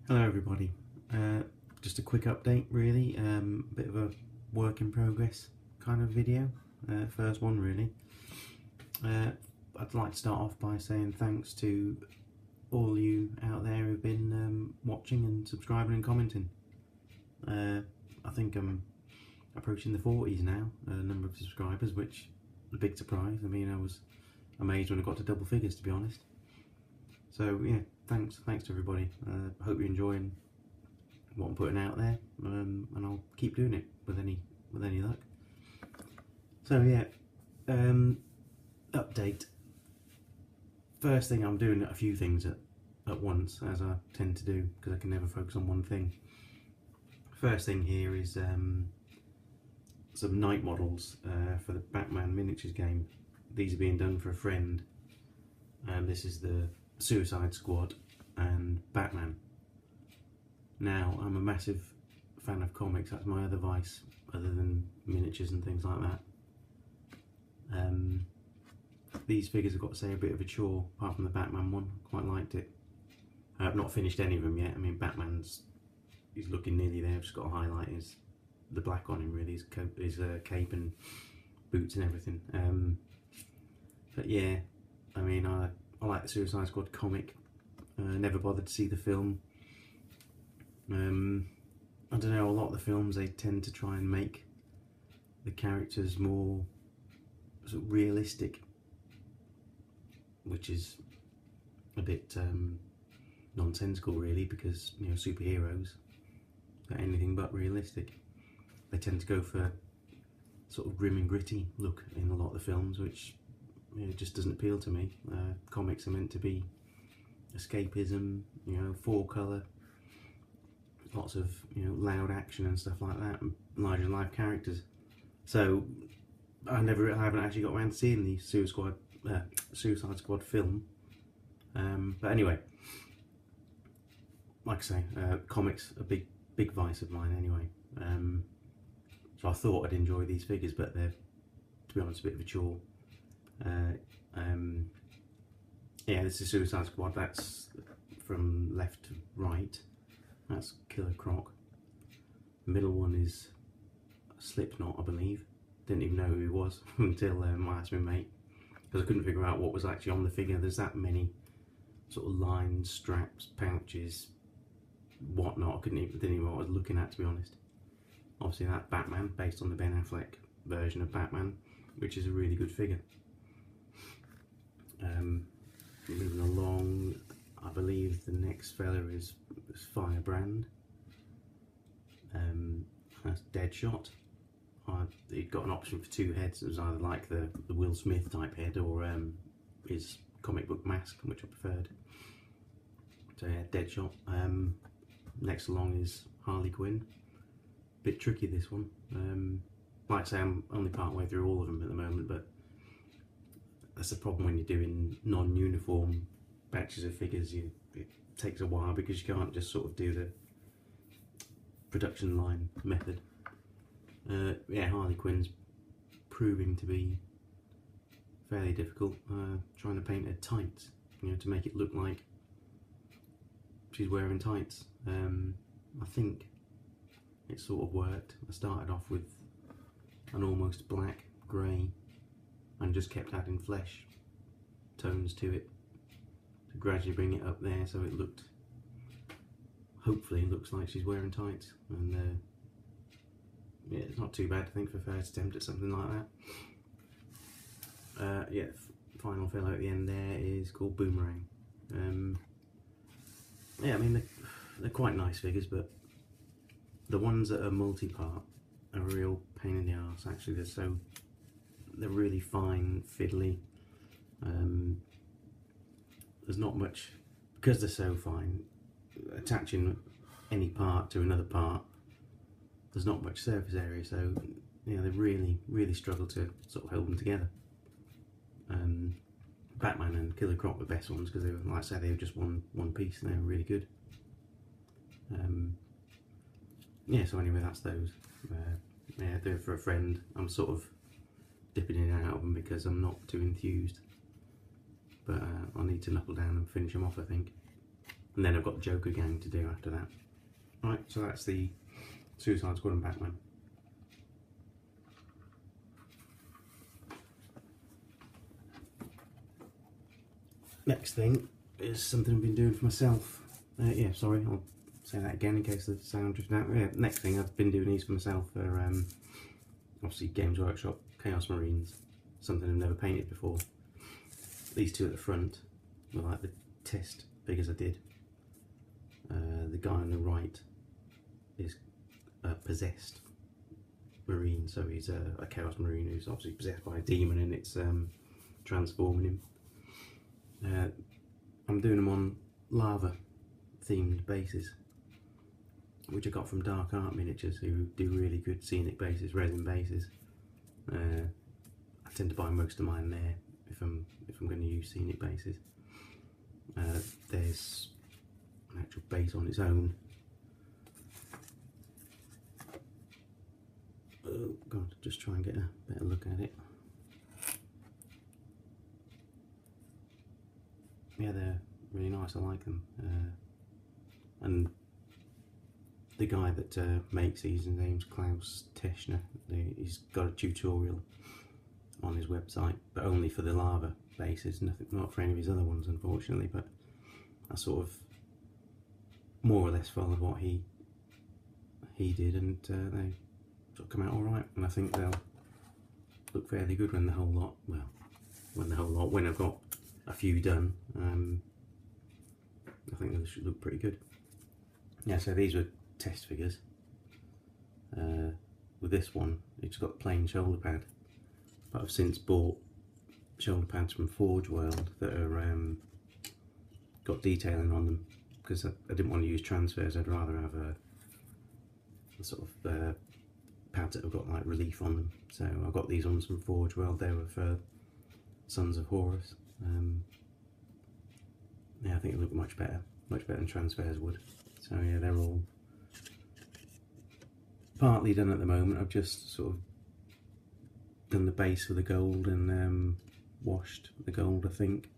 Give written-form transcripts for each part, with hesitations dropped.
Hello everybody, just a quick update really, bit of a work in progress kind of video, first one really. I'd like to start off by saying thanks to all you out there who've been watching and subscribing and commenting. I think I'm approaching the 40s now, number of subscribers, which is a big surprise. I mean, I was amazed when I got to double figures, to be honest. So yeah, thanks to everybody. Hope you're enjoying what I'm putting out there, and I'll keep doing it with any luck. So yeah, update. First thing, I'm doing a few things at once, as I tend to do, because I can never focus on one thing. First thing here is some night models for the Batman miniatures game. These are being done for a friend, and this is the Suicide Squad and Batman. Now, I'm a massive fan of comics. That's my other vice, other than miniatures and things like that. These figures, I've got to say, are a bit of a chore, apart from the Batman one. Quite liked it. I've not finished any of them yet. I mean, he's looking nearly there. I've just got to highlight the black on him, really, his cape and boots and everything. But yeah, I mean, I like the Suicide Squad comic. Never bothered to see the film. I don't know, a lot of the films, they tend to try and make the characters more sort of realistic, which is a bit nonsensical really, because, you know, superheroes are anything but realistic. They tend to go for sort of grim and gritty look in a lot of the films, which, you know, just doesn't appeal to me. Comics are meant to be escapism, you know, full colour, lots of, you know, loud action and stuff like that, and larger than life characters. So I haven't actually got around to seeing the Suicide Squad film. But anyway, like I say, comics are a big vice of mine anyway. So I thought I'd enjoy these figures, but they're, to be honest, a bit of a chore. Yeah, this is Suicide Squad. That's from left to right. That's Killer Croc. The middle one is Slipknot, I believe. Didn't even know who he was until I asked my mate, because I couldn't figure out what was actually on the figure. There's that many sort of lines, straps, pouches, whatnot. Didn't even know what I was looking at, to be honest. Obviously, that Batman, based on the Ben Affleck version of Batman, which is a really good figure. Moving along, I believe the next fella is Firebrand. That's Deadshot. He'd got an option for two heads. It was either like the Will Smith type head, or his comic book mask, which I preferred. So yeah, Deadshot. Next along is Harley Quinn. Bit tricky, this one. Like I say, I'm only part way through all of them at the moment, but that's the problem when you're doing non-uniform batches of figures. It takes a while, because you can't just sort of do the production line method. Yeah, Harley Quinn's proving to be fairly difficult. Trying to paint her tights, you know, to make it look like she's wearing tights. I think it sort of worked. I started off with an almost black grey and just kept adding flesh tones to it to gradually bring it up there, so it looked, hopefully it looks like she's wearing tights. And yeah, it's not too bad, I think, for a first attempt at something like that. Yeah, final fellow at the end there is called Boomerang. Yeah, I mean, they're quite nice figures, but the ones that are multi-part are a real pain in the arse. Actually, they're really fine, fiddly. There's not much, because they're so fine, attaching any part to another part, there's not much surface area, so, you know, they really struggle to sort of hold them together. Batman and Killer Croc were the best ones, because they were, like I said, they were just one piece, and they were really good. Yeah, so anyway, that's those. Yeah, they're for a friend. I'm sort of dipping in and out of them because I'm not too enthused, but I'll need to knuckle down and finish them off, I think. And then I've got Joker Gang to do after that. Right, so that's the Suicide Squad and Batman. Next thing is something I've been doing for myself. Yeah, sorry, I'll say that again in case the sound drifted out. Yeah, next thing, I've been doing these for myself for obviously Games Workshop, Chaos Marines, something I've never painted before. These two at the front were like the test figures I did. The guy on the right is a possessed Marine, so he's a Chaos Marine who's obviously possessed by a demon and it's transforming him. I'm doing them on lava themed bases, which I got from Dark Art Miniatures, who do really good scenic bases, resin bases. I tend to buy most of mine there if I'm going to use scenic bases. There's an actual base on its own. Oh god, just try and get a better look at it. Yeah, they're really nice, I like them. And the guy that makes these, his name's Klaus Teschner. He's got a tutorial on his website, but only for the lava bases, not for any of his other ones unfortunately, but I sort of more or less followed what he did, and they sort of come out alright, and I think they'll look fairly good when the whole lot, when I've got a few done, I think they should look pretty good. Yeah, so these were test figures. With this one, it's got plain shoulder pad, but I've since bought shoulder pads from Forge World that are got detailing on them, because I didn't want to use transfers. I'd rather have a sort of pads that have got like relief on them. So I got these ones from Forge World. They were for Sons of Horus. Yeah, I think it looked much better than transfers would. So yeah, they're all partly done at the moment. I've just sort of done the base with the gold and washed the gold, I think.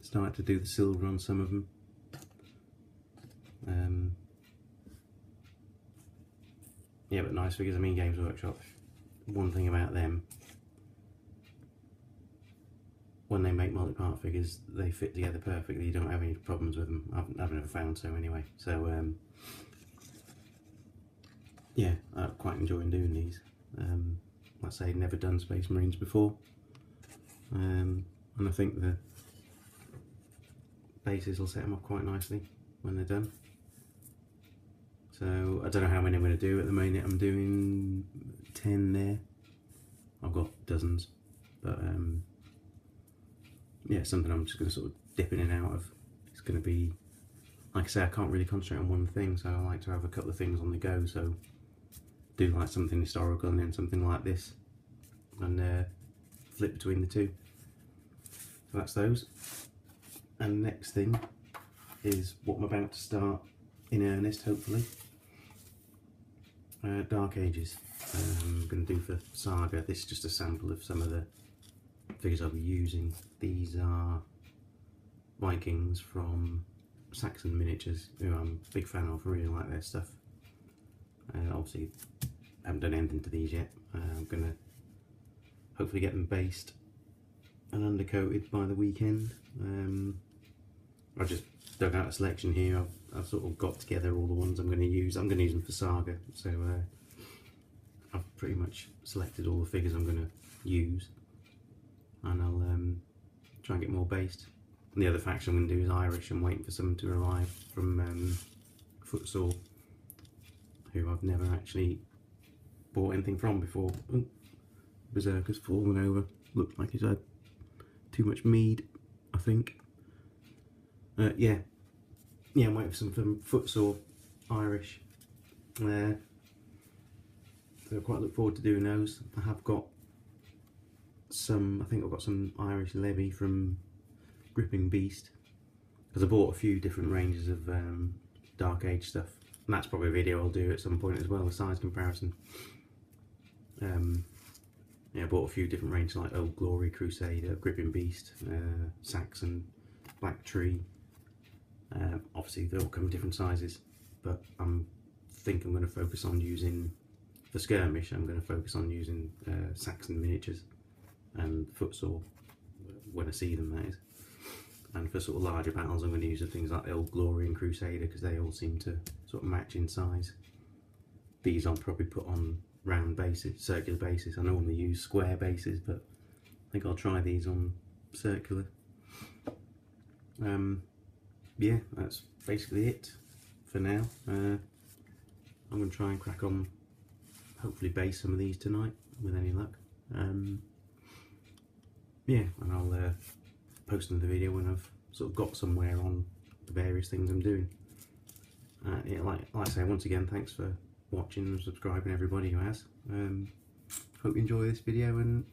Started to do the silver on some of them. Yeah, but nice figures. I mean, Games Workshop, one thing about them, when they make multi-part figures, they fit together perfectly. You don't have any problems with them. I've never found so anyway. So yeah, I'm quite enjoying doing these. Like I say, never done Space Marines before, and I think the bases will set them up quite nicely when they're done. So I don't know how many I'm going to do. At the moment I'm doing 10 there. I've got dozens, but yeah, something I'm just going to sort of dip in and out of. It's going to be, like I say, I can't really concentrate on one thing, so I like to have a couple of things on the go. So do like something historical and then something like this, and flip between the two. So that's those. And next thing is what I'm about to start in earnest, hopefully. Dark Ages. I'm going to do for Saga. This is just a sample of some of the figures I'll be using. These are Vikings from Saxon Miniatures, who I'm a big fan of. I really like their stuff. Obviously, I haven't done anything to these yet. I'm going to hopefully get them based and undercoated by the weekend. I just dug out a selection here. I've sort of got together all the ones I'm going to use. I'm going to use them for Saga, so I've pretty much selected all the figures I'm going to use, and I'll try and get more based. And the other faction I'm going to do is Irish. I'm waiting for some to arrive from Footsore, who I've never actually bought anything from before. Oh, Berserker's fallen over. Looks like he's had too much mead, I think. Yeah, I'm waiting for some from Footsore, Irish. So I quite look forward to doing those. I have got some, I think I've got some Irish Levy from Gripping Beast, because I bought a few different ranges of Dark Age stuff, and that's probably a video I'll do at some point as well, a size comparison. Yeah, I bought a few different ranges like Old Glory, Crusader, Gripping Beast, Saxon, Black Tree, Obviously they all come in different sizes, but think I'm going to focus on using, for skirmish, I'm going to focus on using Saxon miniatures and footsaw when I see them, that is. And for sort of larger battles, I'm going to use the things like the Old Glory and Crusader, because they all seem to sort of match in size. These I'll probably put on round bases, circular bases. I normally use square bases, but I think I'll try these on circular. Yeah, that's basically it for now. I'm going to try and crack on, hopefully base some of these tonight with any luck. Yeah, and I'll post another video when I've sort of got somewhere on the various things I'm doing. Yeah, like I say, once again, thanks for watching and subscribing, everybody who has. Hope you enjoy this video and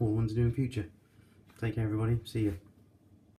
all the ones I do in future. Take care, everybody. See you.